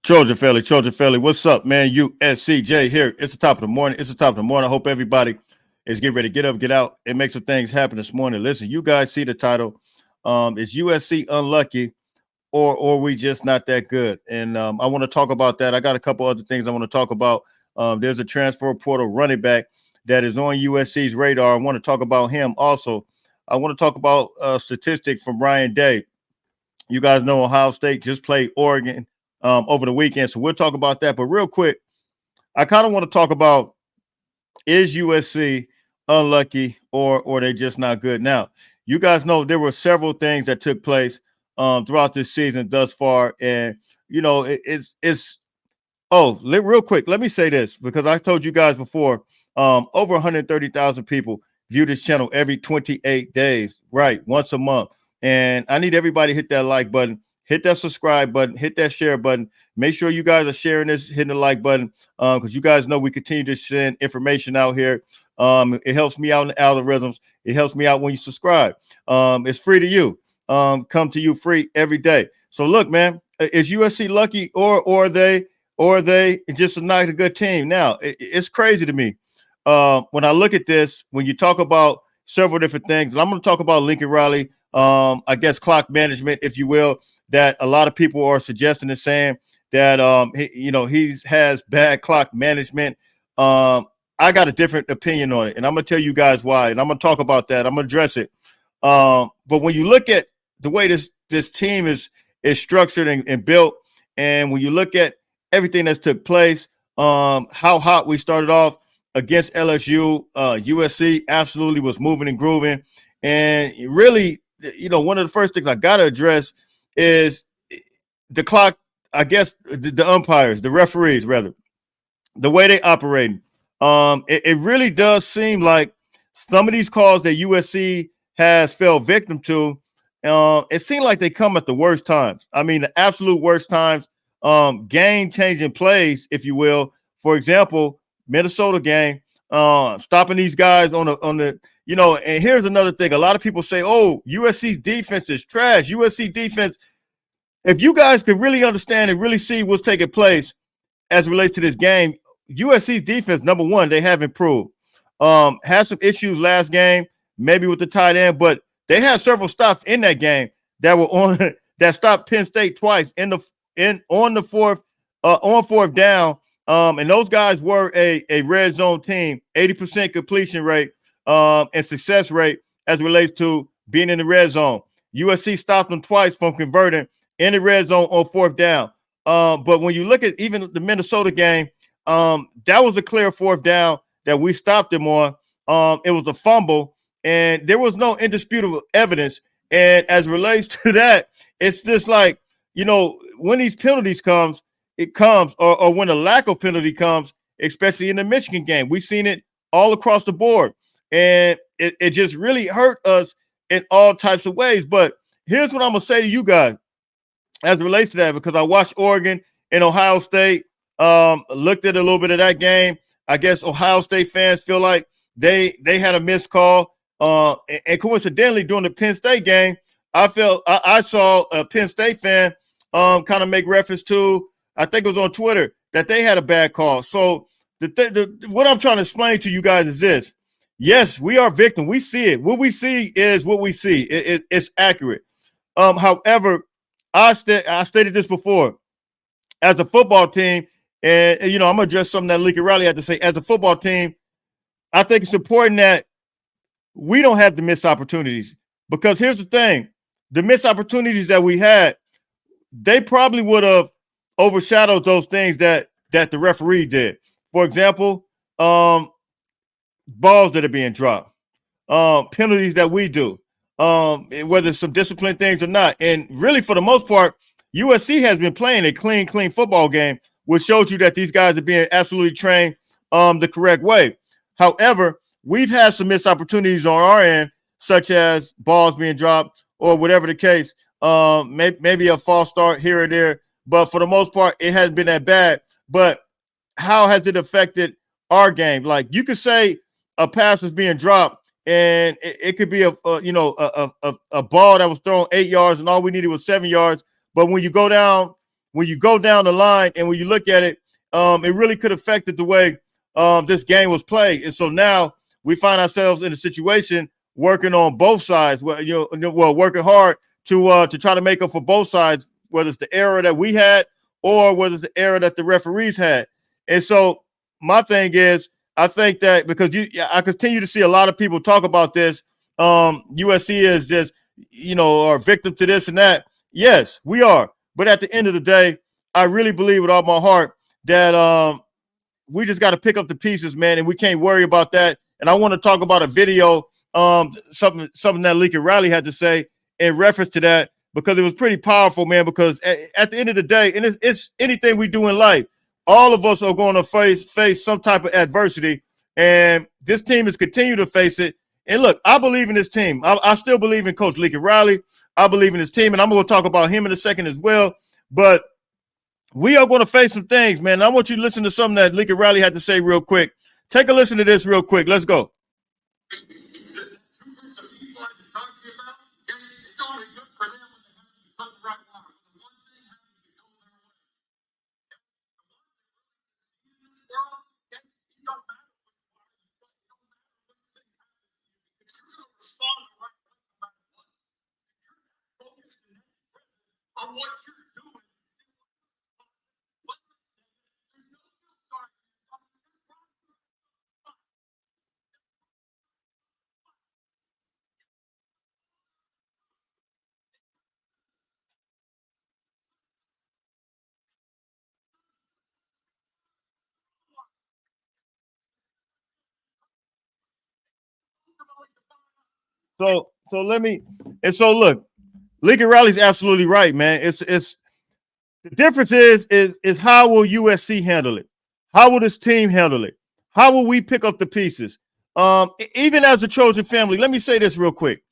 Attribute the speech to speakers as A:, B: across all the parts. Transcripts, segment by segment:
A: Trojan Fairley. What's up, man? USCJ here. It's the top of the morning. It's the top of the morning. I hope everybody is getting ready to get up, get out, and make some things happen this morning. Listen, you guys see the title. Is USC unlucky or we just not that good? And I want to talk about that. I got a couple other things I want to talk about. There's a transfer portal running back that is on USC's radar. I want to talk about him also. I want to talk about a statistic from Ryan Day. You guys know Ohio State just played Oregon over the weekend, so we'll talk about that. But real quick, I kind of want to talk about, is USC unlucky or they just not good? Now, you guys know there were several things that took place throughout this season thus far, and it's real quick. Let me say this because I told you guys before. Over 130,000 people view this channel every 28 days, right? Once a month. And I need everybody to hit that like button, hit that subscribe button, hit that share button. Make sure you guys are sharing this, hitting the like button, because you guys know we continue to send information out here. It helps me out in the algorithms. It helps me out when you subscribe. It's free to you. Come to you free every day. So look, man, is USC lucky or are they just not a good team? Now, it's crazy to me. When I look at this, when you talk about several different things, and I'm going to talk about Lincoln Riley, I guess clock management, if you will, that a lot of people are suggesting and saying that he has bad clock management. I got a different opinion on it, and I'm going to tell you guys why, and I'm going to talk about that. I'm going to address it. But when you look at the way this team is structured and built, and when you look at everything that's took place, how hot we started off against LSU, USC absolutely was moving and grooving. And really, one of the first things I got to address is the clock, I guess, the umpires, the referees, rather, the way they operate. It really does seem like some of these calls that USC has fell victim to, it seemed like they come at the worst times. I mean, the absolute worst times, game-changing plays, if you will. For example, Minnesota game, stopping these guys on the and here's another thing. A lot of people say, oh, USC's defense is trash. USC defense, if you guys could really understand and really see what's taking place as it relates to this game, USC's defense, number one, they have improved. Had some issues last game, maybe with the tight end, but they had several stops in that game that were on that stopped Penn State twice on fourth down. And those guys were a red zone team, 80% completion rate and success rate as it relates to being in the red zone. USC stopped them twice from converting in the red zone on fourth down. But when you look at even the Minnesota game, that was a clear fourth down that we stopped them on. It was a fumble, and there was no indisputable evidence. And as it relates to that, it's just like, when these penalties comes, or when a lack of penalty comes, especially in the Michigan game. We've seen it all across the board. And it just really hurt us in all types of ways. But here's what I'm going to say to you guys as it relates to that, because I watched Oregon and Ohio State, looked at a little bit of that game. I guess Ohio State fans feel like they had a missed call. And coincidentally, during the Penn State game, I saw a Penn State fan kind of make reference to, I think it was on Twitter, that they had a bad call. So what I'm trying to explain to you guys is this. Yes, we are victim. We see it. What we see is what we see. It's accurate. However, I stated this before. As a football team, and I'm going to address something that Lincoln Riley had to say. As a football team, I think it's important that we don't have the missed opportunities. Because here's the thing. The missed opportunities that we had, they probably would have overshadowed those things that the referee did. For example, balls that are being dropped, penalties that we do, whether it's some discipline things or not. And really, for the most part, USC has been playing a clean football game, which shows you that these guys are being absolutely trained the correct way. However, we've had some missed opportunities on our end, such as balls being dropped or whatever the case, maybe a false start here or there. But for the most part, it hasn't been that bad. But how has it affected our game? Like, you could say a pass is being dropped, and it could be a ball that was thrown 8 yards, and all we needed was 7 yards. But when you go down when you go down the line and when you look at it, it really could have affected the way this game was played. And so now we find ourselves in a situation working on both sides, working hard to try to make up for both sides, whether it's the error that we had or whether it's the error that the referees had. And so my thing is, I think that because I continue to see a lot of people talk about this, USC is just, are victim to this and that. Yes, we are. But at the end of the day, I really believe with all my heart that we just got to pick up the pieces, man, and we can't worry about that. And I want to talk about a video, something that Lincoln Riley had to say in reference to that, because it was pretty powerful, man, because at the end of the day, and it's anything we do in life, all of us are going to face some type of adversity, and this team is continuing to face it. And look, I believe in this team. I still believe in Coach Lincoln Riley. I believe in his team, and I'm going to talk about him in a second as well. But we are going to face some things, man. And I want you to listen to something that Lincoln Riley had to say real quick. Take a listen to this real quick. Let's go. So look, Lincoln Riley's absolutely right, man. It's the difference is how will USC handle it? How will this team handle it? How will we pick up the pieces? Even as a Trojan family, let me say this real quick.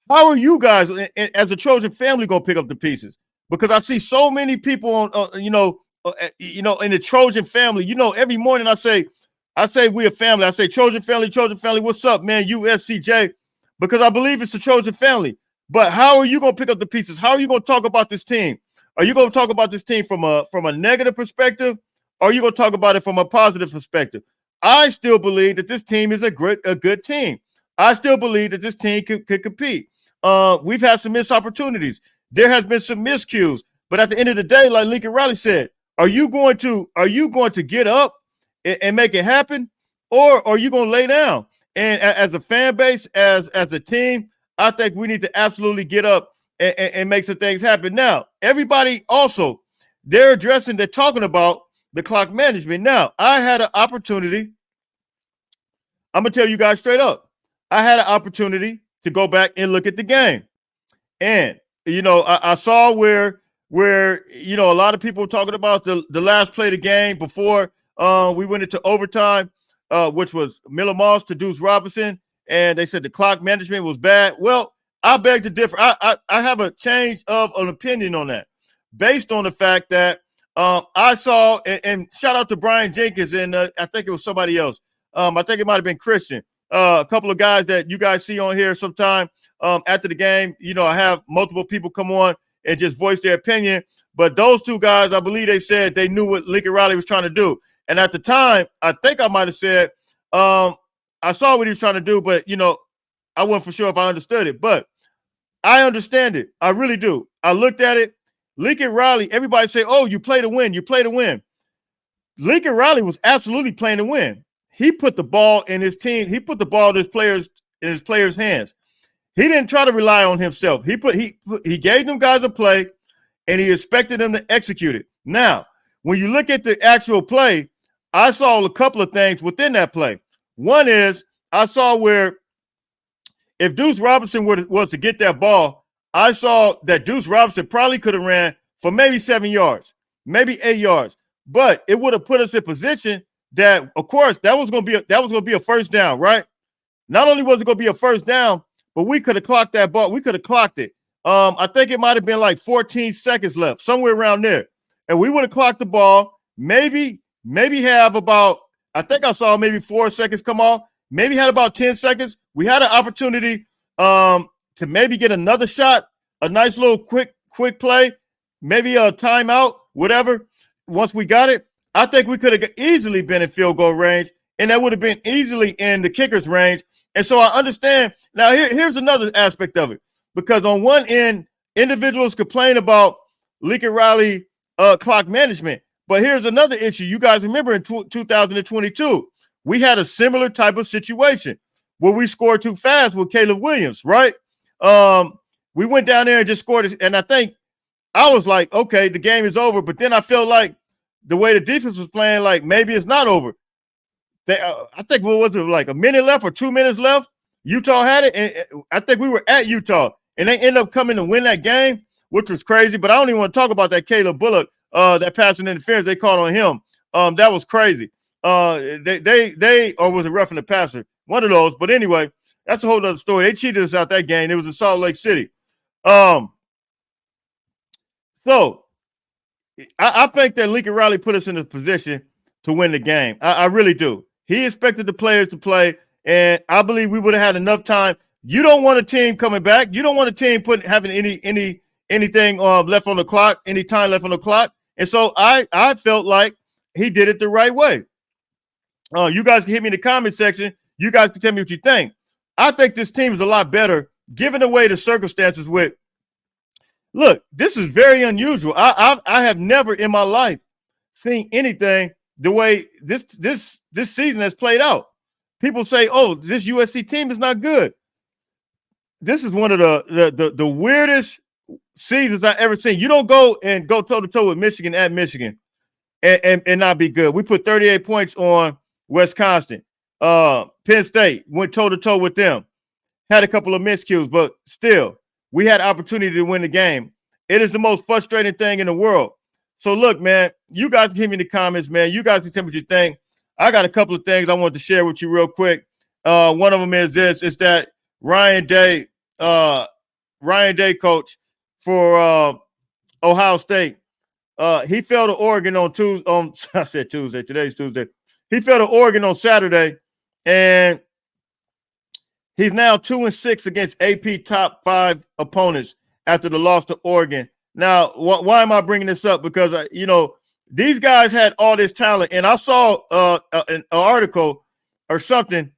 A: How are you guys as a Trojan family going to pick up the pieces? Because I see so many people on, in the Trojan family. Every morning I say we a family. I say Trojan family. What's up, man? USCJ, because I believe it's the Trojan family. But how are you going to pick up the pieces? How are you going to talk about this team? Are you going to talk about this team from a negative perspective, or are you going to talk about it from a positive perspective? I still believe that this team is a good team. I still believe that this team could compete. We've had some missed opportunities. There has been some miscues. But at the end of the day, like Lincoln Riley said, are you going to get up and make it happen, or are you going to lay down? And as a fan base, as a team, I think we need to absolutely get up and make some things happen. Now, everybody also, they're talking about the clock management. Now, I had an opportunity. I'm going to tell you guys straight up. I had an opportunity to go back and look at the game. And, I saw where a lot of people were talking about the last play of the game before we went into overtime, which was Miller Moss to Deuce Robinson. And they said the clock management was bad. Well, I beg to differ. I have a change of an opinion on that based on the fact that I saw, and shout out to Brian Jenkins, and I think it was somebody else. I think it might have been Christian. A couple of guys that you guys see on here sometime after the game. I have multiple people come on and just voice their opinion. But those two guys, I believe they said they knew what Lincoln Riley was trying to do. And at the time, I think I might have said, I saw what he was trying to do, but, I wasn't for sure if I understood it. But I understand it. I really do. I looked at it. Lincoln Riley, everybody say, oh, you play to win. You play to win. Lincoln Riley was absolutely playing to win. He put the ball in his team. He put the ball in his players' hands. He didn't try to rely on himself. He gave them guys a play, and he expected them to execute it. Now, when you look at the actual play, I saw a couple of things within that play. One is I saw where if Deuce Robinson was to get that ball, I saw that Deuce Robinson probably could have ran for maybe 7 yards, maybe 8 yards, but it would have put us in position that, of course, that was going to be a first down, right? Not only was it going to be a first down, but we could have clocked that ball. We could have clocked it. I think it might have been like 14 seconds left, somewhere around there, and we would have clocked the ball. Maybe have about, I think I saw maybe 4 seconds come off. Maybe had about 10 seconds. We had an opportunity to maybe get another shot, a nice little quick play. maybe a timeout, whatever. Once we got it, I think we could have easily been in field goal range, and that would have been easily in the kicker's range. And so I understand. Now, here's another aspect of it, because on one end, individuals complain about Lincoln Riley clock management. But here's another issue. You guys remember in 2022, we had a similar type of situation where we scored too fast with Caleb Williams, right? We went down there and just scored it, and I think I was like, okay, the game is over. But then I felt like the way the defense was playing, like maybe it's not over. I think what was it, like a minute left or 2 minutes left? Utah had it, and I think we were at Utah, and they ended up coming to win that game, which was crazy. But I don't even want to talk about that Caleb Bullock, that passing interference they called on him. That was crazy. They or was it roughing the passer? One of those. But anyway, that's a whole other story. They cheated us out that game. It was in Salt Lake City. So I think that Lincoln Riley put us in a position to win the game. I really do. He expected the players to play, and I believe we would have had enough time. You don't want a team coming back. You don't want a team having anything left on the clock, any time left on the clock. And so I felt like he did it the right way. You guys can hit me in the comment section. You guys can tell me what you think. I think this team is a lot better, given away the circumstances with. Look, this is very unusual. I have never in my life seen anything the way this season has played out. People say, "Oh, this USC team is not good." This is one of the weirdest seasons I've ever seen. You don't go toe to toe with Michigan at Michigan and not be good. We put 38 points on Wisconsin. Penn State went toe to toe with them. Had a couple of miscues, but still, we had opportunity to win the game. It is the most frustrating thing in the world. So look, man, you guys can hit me in the comments, man. You guys can tell me what you think. I got a couple of things I want to share with you real quick. One of them is this: is that Ryan Day, coach for Ohio State, he fell to Oregon on Tuesday. I said Tuesday. Today's Tuesday. He fell to Oregon on Saturday, and he's now 2-6 against AP top 5 opponents after the loss to Oregon. Now, why am I bringing this up? Because these guys had all this talent, and I saw an article or something,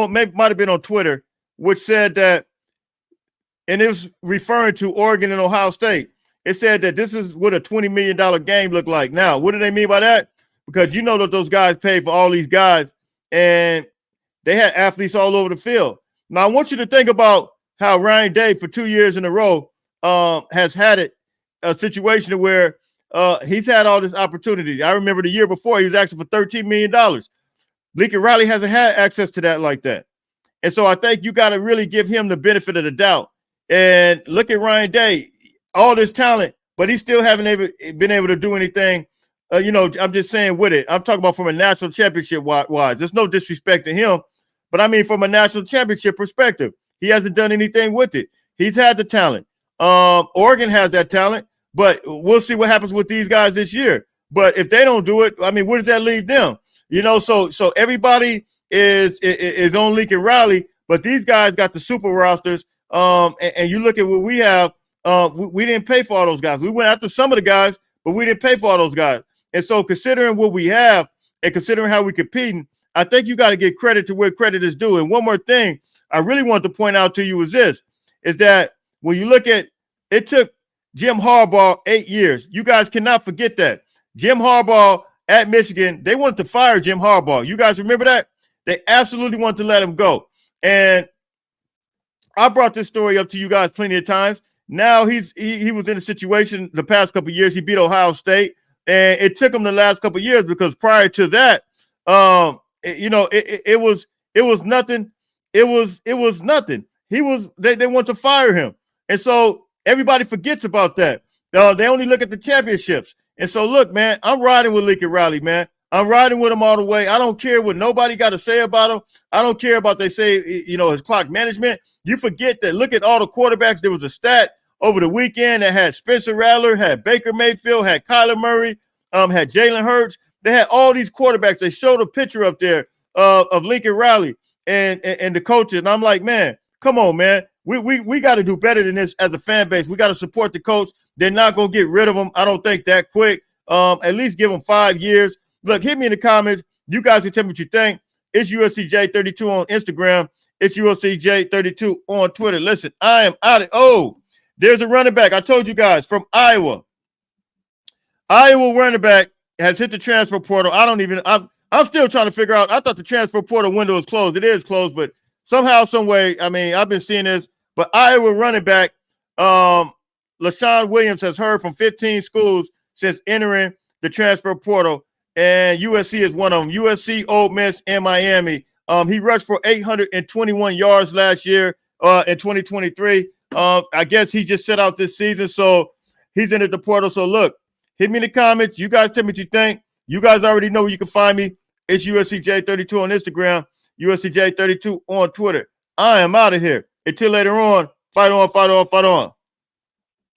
A: maybe might have been on Twitter, which said that, and it was referring to Oregon and Ohio State. It said that this is what a $20 million game looked like. Now, what do they mean by that? Because you know that those guys paid for all these guys, and they had athletes all over the field. Now, I want you to think about how Ryan Day, for 2 years in a row, has had a situation where he's had all this opportunity. I remember the year before, he was asking for $13 million. Lincoln Riley hasn't had access to that like that. And so I think you got to really give him the benefit of the doubt. And look at Ryan Day, all this talent, but he still haven't been able to do anything. I'm just saying with it. I'm talking about from a national championship wise. There's no disrespect to him, but I mean from a national championship perspective, he hasn't done anything with it. He's had the talent. Oregon has that talent, but we'll see what happens with these guys this year. But if they don't do it, I mean, where does that leave them? So everybody is on Lincoln Riley, but these guys got the super rosters. And you look at what we have. We didn't pay for all those guys. We went after some of the guys, but we didn't pay for all those guys. And so considering what we have and considering how we're competing, I think you got to give credit to where credit is due. And one more thing I really want to point out to you is that when you look at it, took Jim Harbaugh 8 years. You guys cannot forget that. Jim Harbaugh at Michigan, they wanted to fire Jim Harbaugh. You guys remember that? They absolutely wanted to let him go. And I brought this story up to you guys plenty of times. Now he was in a situation the past couple of years. He beat Ohio State, and it took him the last couple of years because prior to that, it was nothing. It was nothing. They want to fire him, and so everybody forgets about that. They only look at the championships. And so look, man, I'm riding with Lincoln Riley, man. I'm riding with him all the way. I don't care what nobody got to say about him. I don't care about they say, his clock management. You forget that. Look at all the quarterbacks. There was a stat over the weekend that had Spencer Rattler, had Baker Mayfield, had Kyler Murray, had Jalen Hurts. They had all these quarterbacks. They showed a picture up there of Lincoln Riley and the coaches. And I'm like, man, come on, man. We got to do better than this as a fan base. We got to support the coach. They're not going to get rid of him, I don't think, that quick. At least give him 5 years. Look, hit me in the comments. You guys can tell me what you think. It's USCJ32 on Instagram. It's USCJ32 on Twitter. Listen, I am out of – oh, there's a running back. I told you guys, from Iowa. Iowa running back has hit the transfer portal. I'm still trying to figure out. I thought the transfer portal window was closed. It is closed, but somehow, some way, I mean, I've been seeing this. But Iowa running back LaShawn Williams has heard from 15 schools since entering the transfer portal, and USC is one of them. USC, Ole Miss, and Miami. He rushed for 821 yards last year in 2023. I guess he just set out this season, so he's entered the portal. So look, hit me in the comments. You guys tell me what you think. You guys already know where you can find me. It's USCJ32 on Instagram, USCJ32 on Twitter. I am out of here. Until later on, fight on, fight on, fight on.